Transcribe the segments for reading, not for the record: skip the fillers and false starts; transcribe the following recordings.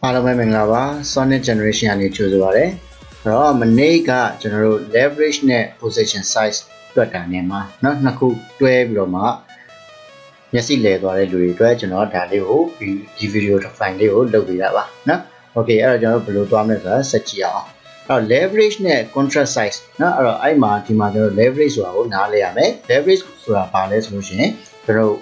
အားလုံးပဲမင်္ဂလာပါ Sonic Generation ကနေကြိုဆိုပါရစေ။အဲ့တော့မနေ့ကကျွန်တော်တို့ leverage နဲ့ position size တွက်တာနဲ့မှာเนาะနှစ်ခုတွဲပြီးတော့မှမျက်စိလဲသွားတဲ့လူတွေအတွက်ကျွန်တော်ဒါလေးကိုဒီ video file လေးကိုလုပ်ပေးတာပါเนาะ Okay အဲ့တော့ကျွန်တော်ဘယ်လိုသွားမလဲဆိုတာဆက်ကြည့်အောင်။အဲ့တော့ leverage နဲ့ contract size เนาะအဲ့တော့အဲ့မှာဒီမှာကျွန်တော် leverage ဆိုတာကိုနားလဲရမယ်။ leverage ဆိုတာဘာလဲဆိုလို့ရှိရင်ကျွန်တော်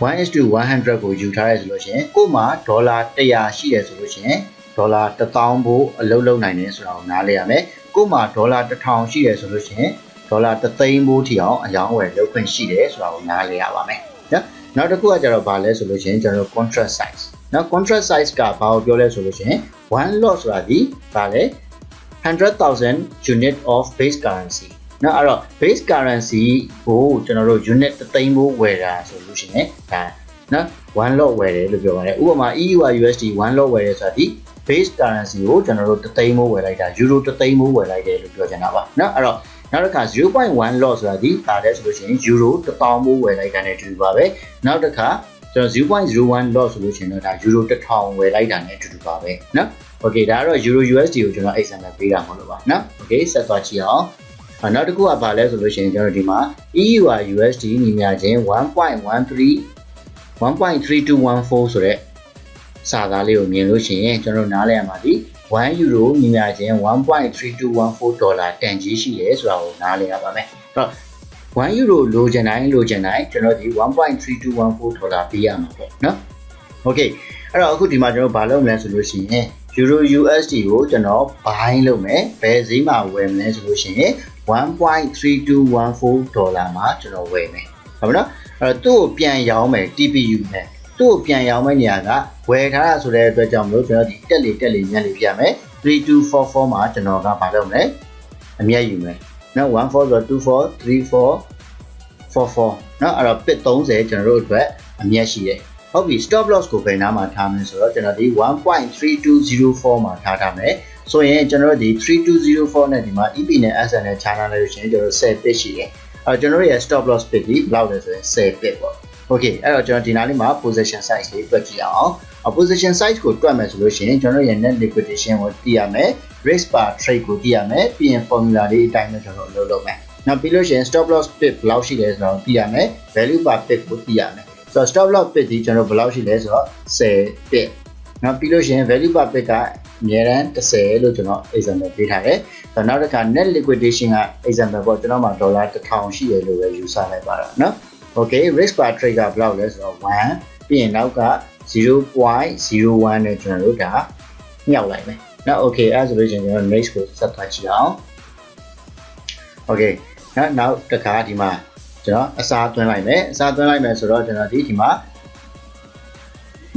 1:100 ကိုယူထားရဲဆိုလို့ရှိရင်ကို့မှာဒေါ်လာ100ရှိတယ်ဆိုလို့ရှိရင်ဒေါ်လာ1000ဘို့အလုပ်လုပ်နိုင်တယ်ဆိုတာကိုနားလည်ရမယ်ကို့မှာဒေါ်လာ1000ရှိတယ်ဆိုလို့ရှိရင်ဒေါ်လာ300ဘို့ထိအောင်အယောင်းဝယ်လုပ်ခွင့်ရှိတယ်ဆိုတာကိုနားလည်ရပါမယ်နော်နောက်တစ်ခုကကျတော့ဘာလဲဆိုလို့ရှိရင်ကျွန်တော် contract size နော် contract size ကဘာကိုပြောလဲဆိုလို့ရှိရင် one lot ဆိုတာဒီဘာလဲ 100,000 unit of base currencyနော်အဲ့တော့ base currency ကိုကျွန်တော်တို့ unit 300ဘို့ဝယ်တာဆိုလို့ရှိရင်ဒါနော် one lot ဝယ်တယ်လို့ပြောပါတယ်ဥပမာ EUR USD one lot ဝယ်တယ်ဆိုတာဒီ base currency ကိုကျွန်တော်တို့300ဘို့ဝယ်လိုက်တာ euro 300ဘို့ဝယ်လိုက်တယ်လို့ပြောချင်တာပါနော်အဲ့တော့နောက်တစ်ခါ 0.1 lot ဆိုတာဒီဒါလည်းဆိုလို့ရှိရင် euro 1000ဘို့ဝယ်လိုက်တာနဲ့တူပါပဲနောက်တစ်ခါကျွန်တော် 0.01 lot ဆိုလို့ရှိရင်တော့ဒါ euro 1000ဝယ်လိုက်တာနဲ့တူပါပဲနော် okay ဒါကတော့ euro USD ကိုကျွန်တော် example ပေးတာမဟုတ်လို့ပါနော် okay ဆက်သွားကြည့်အောင်နောက်တစ်ခုကဘာလဲဆိုလို့ရှိရင်ကျွန်တော်ဒီမှာ EUR USD ညီမျှခြင်း 1.3214 ဆိုတဲ့စာသားလေးကိုမြင်လို့ရှိရင်ကျွန်တော်နားလည်ရမှာဒီ1 euro ညီမျှခြင်း 1.3214 ဒေါ်လာတန်ကြီးရှိတယ်ဆိုတာကိုနားလည်ရပါမယ်အဲ့တော့1 euro လိုချင်တိုင်းကျွန်တော်ဒီ 1.3214 ဒေါ်လာပေးရမှာပေါ့နော် okay အဲ့တော့အခုဒီမှာကျွန်တော်ဘာလုပ်မလဲဆိုလို့ရှိရင် euro USD ကိုကျွန်တော် buy လုပ်မယ်ဘယ်ဈေးမှာဝယ်မလဲဆိုလို့ရှိရင် 1.3214 ဒေါ်လာမှာကျွန်တော်ဝယ်မယ်ဟုတ်ပြီနော်အဲ့တော့သူ့ကိုပြန်ရောင်းမယ် TPU နဲ့သူ့ကိုပြန်ရောင်းမယ့်နေရာကဝယ်ထားတာဆိုတဲ့အတွက်ကြောင့်မလို့ကျွန်တော်ဒီတက်လေညက်လေပြမယ်3244မှာကျွန်တော်ကဘာလုပ်မလဲအမြတ်ယူမယ်နော်14ဆိုတော့243444နော်အဲ့တော့ pit 30ကျွန်တော်တို့အတွက်အမြတ်ရှိတယ်ဟုတ်ပြီ stop loss ကိုဘယ်နားမှာထားမလဲဆိုတော့ကျွန်တော်ဒီ 1.3204 မှာထားမယ်ဆိုရင်ကျွန်တော်တို့ဒီ3204နဲ့ဒီမှာ EP နဲ့ SN နဲ့ channel လိုက်လို့ရှိရင်ကျွန်တော်10 pit ရှိတယ်အဲ့တော့ကျွန်တော်တို့ရဲ့ stop loss pit ဒီဘယ်လောက်လဲဆိုရင်10 pit ပေါ့ okay အဲ့တော့ကျွန်တော်ဒီနားလေးမှာ position size လေးတွက်ကြည့်အောင် position size ကိုတွက်မယ်ဆိုလို့ရှိရင်ကျွန်တော်ရဲ့ net liquidation ကိုသိရမယ် risk per trade ကိုသိရမယ်ပြီးရင် formula လေးအတိုင်းပဲကျွန်တော်လုပ်မယ်နောက်ပြီးလို့ရှိရင် stop loss pit ဘယ်လောက်ရှိလဲဆိုတော့သိရမယ် value per pit ကိုသိရမယ်ဆိုတော့ stop loss pit ဒီကျွန်တော်ဘယ်လောက်ရှိလဲဆိုတော့10 pit နောက်ပြီးလို့ရှိရင် value per pit ကအများရန်30လို့ကျွန်တော် example ပေးထားတယ်ဆိုတော့နောက်တစ်ခါ net liquidation က example ပေါ့ကျွန်တော်မှာဒေါ်လာ1000ရှိတယ်လို့ပဲယူဆလိုက်ပါတော့เนาะ okay risk per trade ကဘယ်လောက်လဲဆိုတော့1ပြီးရင်နောက်က 0.01 နဲ့ကျွန်တော်တို့ဒါမြောက်လိုက်မယ်เนาะ okay အဲ့ဆိုလို့ရှိရင်ကျွန်တော် next ကိုဆက်သွားကြည့်အောင် okay နောက်တစ်ခါဒီမှာကျွန်တော်အစားသွင်းလိုက်မယ်ဆိုတော့ကျွန်တော်ဒီမှာ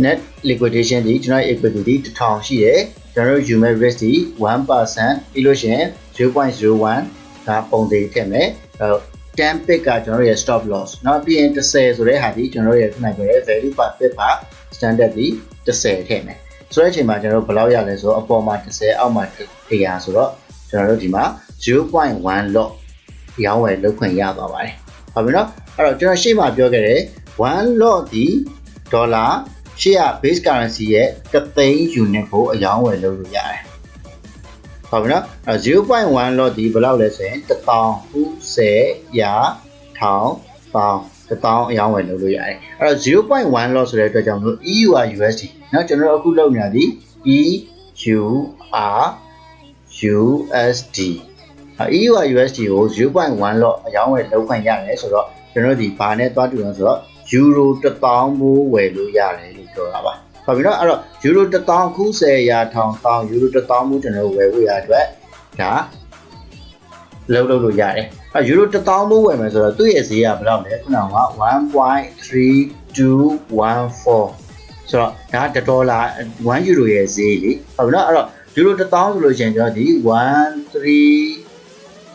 net liquidation ဒီကျွန်တော် equity 1000ရှိတယ်ကျွန်တော်ယူမဲ့ risk ဒီ 1% ပြီးလို့ရှိရင် 0.01 ဒါပုံသေးထည့်မယ်10 pip ကကျွန်တော်ရဲ့ stop loss နောက်ပြီးရင်30ဆိုတဲ့ဟာဒီကျွန်တော်ရဲ့ခုနကပြောတဲ့ value per pip က standard ဒီ30ထည့်မယ်ဆိုတဲ့အချိန်မှာကျွန်တော်ဘယ်လောက်ရလဲဆိုတော့အပေါ်မှာ30အောက်မှာ100ဆိုတော့ကျွန်တော်တို့ဒီမှာ 0.1 lot ရောင်းဝယ်လုပ်ခွင့်ရသွားပါတယ်ဟုတ်ပြီနော်အဲ့တော့ကျွန်တော်ရှေ့မှာပြောခဲ့တဲ့1 lot ဒီဒေါ်လာရှေ့က base currency ရဲ့300 unit ကိုအယောင်းဝယ်လုပ်လို့ရတယ်ဟုတ်ပြီနော်အဲ့ 0.1 lot ဒီဘယ်လောက်လဲဆိုရင်1000 90 1000 1000 အယောင်းဝယ်လုပ်လို့ရတယ်အဲ့တော့ 0.1 lot ဆိုတဲ့အတွက်ကြောင့်မလို့ EUR USD เนาะကျွန်တော်အခုလုပ်နေတာဒီ EUR USD EUR USD ကို 0.1 lot အယောင်းဝယ်လုပ်ခွင့်ရတယ်ဆိုတော့ကျွန်တော်ဒီဘာနဲ့သွားတူလဲဆိုတော့ euro 1000ဘိုးဝယ်လို့ရတယ်လို့ပြောတာပါဟုတ်ပြီနော်အဲ့တော့ euro 1000ခု10ရာထောင်1000 euro 1000ဘိုးကျွန်တော်ဝယ်ဖို့ရအတွက်ဒါလုပ်လို့ရတယ်အဲ့ euro 1000ဘိုးဝယ်မယ်ဆိုတော့သူ့ရဲ့ဈေးကဘယ်လောက်လဲခုနက 1.3214 ဆိုတော့ဒါ$1 1 euro ရဲ့ဈေးလေဟုတ်ပြီနော်အဲ့တော့ euro 1000ဆိုလို့ရှိရင်ကျွန်တော်ဒီ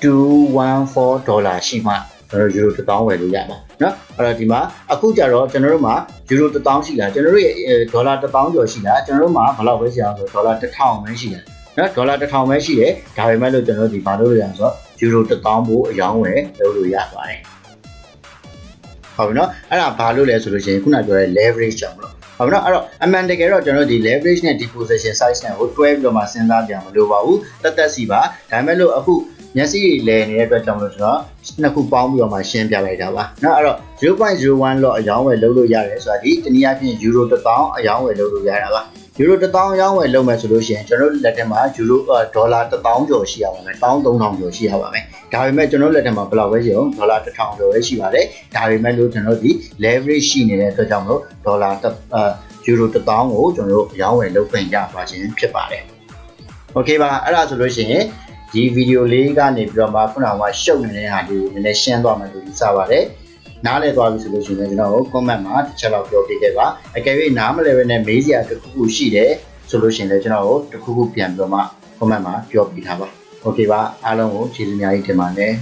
13214 ဒေါ်လာရှိမှကျွန်တော် euro 1000ဝယ်လို့ရမှာเนาะအဲ့တော့ဒီမှာအခုကြတော့ကျွန်တော်တို့မှာ euro 1000ရှိတာကျွန်တော်တို့ရဲ့ဒေါ်လာ1000ကျော်ရှိတာကျွန်တော်တို့မှာဘယ်လောက်ပဲရှိအောင်ဆိုဒေါ်လာ1000ပဲရှိတယ်เนาะဒေါ်လာ1000ပဲရှိတယ်ဒါပေမဲ့လို့ကျွန်တော်တို့ဒီဘာလို့လို့ရအောင်ဆိုတော့ euro 1000ဘို့အယောင်းဝယ်လုပ်လို့ရပါတယ်ဟုတ်ပြီเนาะအဲ့ဒါဘာလို့လဲဆိုလို့ရှိရင်ခုနပြောတဲ့ leverage ကြောင့်မလို့ ဟုတ်ပြီနော်အဲ့တော့အမှန်တကယ်တော့ကျွန်တော်တို့ဒီ leverage နဲ့ deposition size နဲ့ကိုတွဲပြီးတော့မှစဉ်းစားကြမလို့ပါဘူးတက်စီပါဒါပေမဲ့လို့အခုမျက်စိလဲနေတဲ့အတွက်ကြောင့်လို့ကျွန်တော်နှစ်ခုပေါင်းပြီးတော့မှရှင်းပြလိုက်တာပါเนาะအဲ့တော့ 0.01 လော့အယောင်းဝယ်လုပ်လို့ရတယ်ဆိုတာဒီတနည်းအားဖြင့် euro 1000အယောင်းဝယ်လုပ်လို့ရတာပါ euro 1000အယောင်းဝယ်လုပ်မယ်ဆိုလို့ရှိရင်ကျွန်တော်တို့လက်ထက်မှာ euro ဒေါ်လာ1000ကျော်ရှိရပါမယ်13000ကျော်ရှိရပါမယ်ဒါပေမဲ့ကျွန်တော်လက်ထက်မှာဘယ်လောက်ပဲရှိအောင်ဒေါ်လာ1000ကျော်ပဲရှိပါတယ်ဒါပေမဲ့လို့ကျွန်တော်ဒီ leverage ရှိနေတဲ့အတွက်ကြောင့်လို့ဒေါ်လာeuro 1000ကိုကျွန်တော်တို့အယောင်းဝယ်လုပ်ခွင့်ရသွားခြင်းဖြစ်ပါတယ်โอเคပါအဲ့ဒါဆိုလို့ရှိရင်ဒီဗီဒီယိုလေးကနေပြီးတော့မှခုနကရှုပ်နေတဲ့ဟာဒီကိုနည်းနည်းရှင်းသွားမယ်လို့ယူဆပါတယ်နားလည်သွားပြီဆိုလို့ရှိရင်ကျွန်တော်တို့ comment မှာတစ်ချက်လောက်ပြောပြခဲ့ပါအကယ်၍နားမလည်ဘဲနဲ့မေးစရာတစ်ခုခုရှိတယ်ဆိုလို့ရှိရင်လည်းကျွန်တော်တို့တစ်ခုခုပြန်ပြီးတော့မှ comment မှာပြောပြထားပါโอเคပါအားလုံးကိုကျေးဇူးများကြီးတင်ပါတယ်